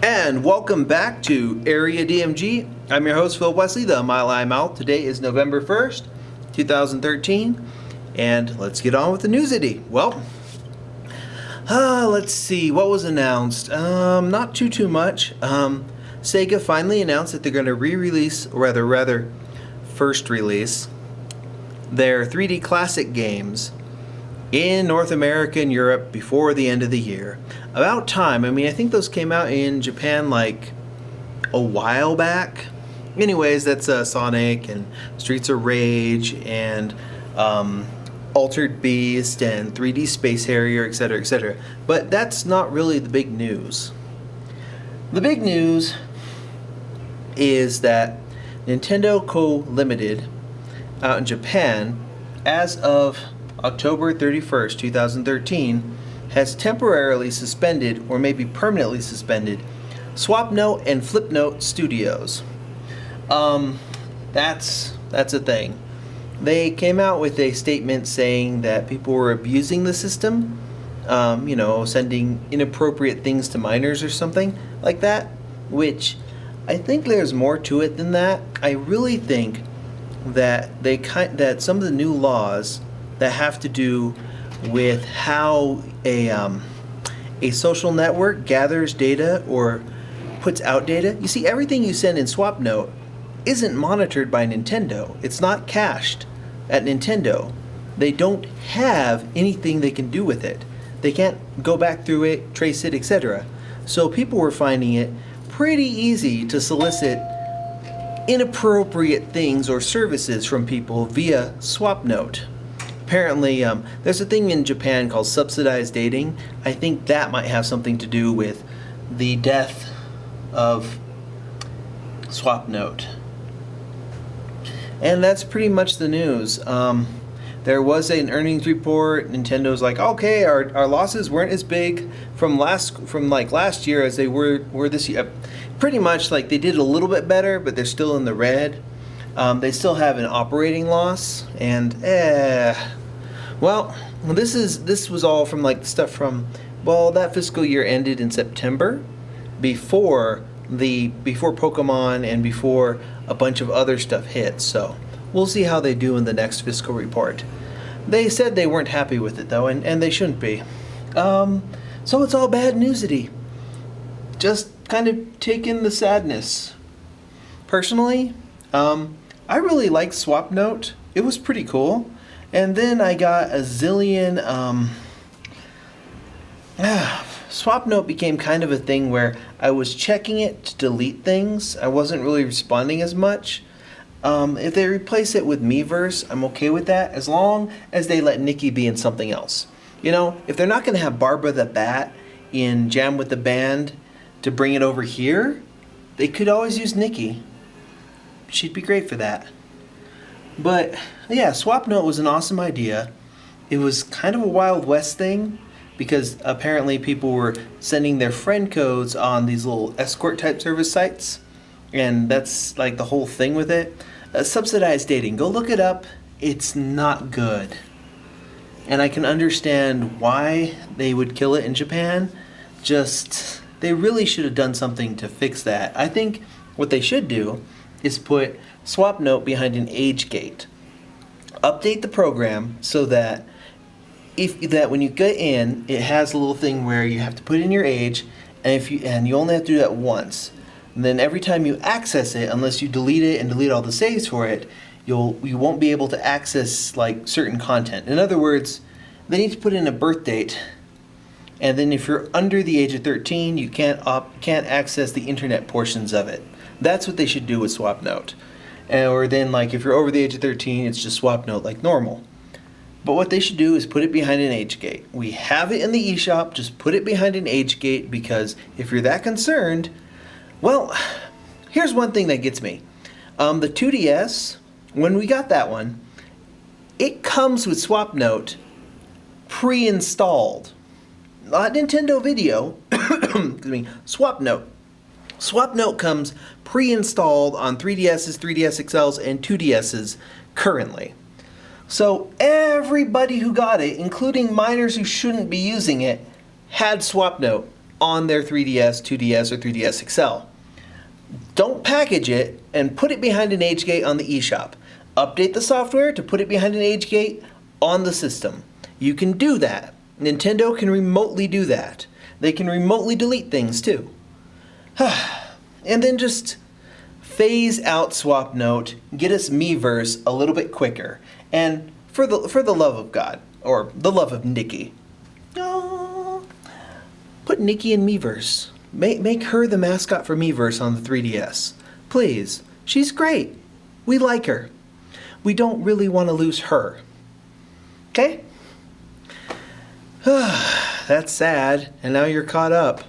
And welcome back to Area DMG. I'm your host, Phil Wesley, the Mile High Mouth. Today is November 1st, 2013, and let's get on with the Newsity. Well, let's see, what was announced? Not too much. Sega finally announced that they're going to re-release, or rather, first release, their 3D classic games in North America and Europe before the end of the year. About time. I mean, I think those came out in Japan like a while back. Anyways, that's Sonic and Streets of Rage and Altered Beast and 3D Space Harrier, etc., etc. But that's not really the big news. The big news is that Nintendo Co. Limited out in Japan, as of October 31st, 2013, has temporarily suspended, or maybe permanently suspended, Swapnote and Flipnote Studios. That's a thing. They came out with a statement saying that people were abusing the system, sending inappropriate things to minors or something like that, which I think there's more to it than that. I really think that that some of the new laws that have to do with how a social network gathers data or puts out data. You see, everything you send in Swapnote isn't monitored by Nintendo. It's not cached at Nintendo. They don't have anything they can do with it. They can't go back through it, trace it, etc. So people were finding it pretty easy to solicit inappropriate things or services from people via Swapnote. Apparently, there's a thing in Japan called subsidized dating. I think that might have something to do with the death of Swapnote. And that's pretty much the news. There was an earnings report. Nintendo's like, okay, our losses weren't as big from last year as they were this year. Pretty much like they did a little bit better, but they're still in the red. They still have an operating loss, and this was all from like stuff from that fiscal year ended in September, before Pokemon and before a bunch of other stuff hit. So we'll see how they do in the next fiscal report. They said they weren't happy with it though, and they shouldn't be. So it's all bad newsity. Just kind of take in the sadness. Personally, I really liked Swapnote. It was pretty cool. And then I got a zillion... Swapnote became kind of a thing where I was checking it to delete things. I wasn't really responding as much. If they replace it with Miiverse, I'm okay with that, as long as they let Nikki be in something else. You know, if they're not going to have Barbara the Bat in Jam with the Band to bring it over here, they could always use Nikki. She'd be great for that. But yeah, Swapnote was an awesome idea. It was kind of a Wild West thing, because apparently people were sending their friend codes on these little escort type service sites, and that's like the whole thing with it. Subsidized dating, go look it up. It's not good. And I can understand why they would kill it in Japan. Just, they really should have done something to fix that. I think what they should do is put Swapnote behind an age gate. Update the program so that when you get in, it has a little thing where you have to put in your age, and you only have to do that once. And then every time you access it, unless you delete it and delete all the saves for it, you won't be able to access like certain content. In other words, they need to put in a birth date, and then if you're under the age of 13, you can't access the internet portions of it. That's what they should do with Swapnote. Or then, like, if you're over the age of 13, it's just Swapnote like normal. But what they should do is put it behind an age gate. We have it in the eShop, just put it behind an age gate, because if you're that concerned, well, here's one thing that gets me. The 2DS, when we got that one, it comes with Swapnote pre-installed. Not Nintendo Video, Swapnote. Swapnote comes pre-installed on 3DSs, 3DS XLs, and 2DSs currently. So everybody who got it, including minors who shouldn't be using it, had Swapnote on their 3DS, 2DS, or 3DS XL. Don't package it and put it behind an age gate on the eShop. Update the software to put it behind an age gate on the system. You can do that. Nintendo can remotely do that. They can remotely delete things too. And then just phase out SwapNote, get us Miiverse a little bit quicker. And for the love of God, or the love of Nikki, put Nikki in Miiverse. Make her the mascot for Miiverse on the 3DS. Please. She's great. We like her. We don't really want to lose her. Okay? That's sad, and now you're caught up.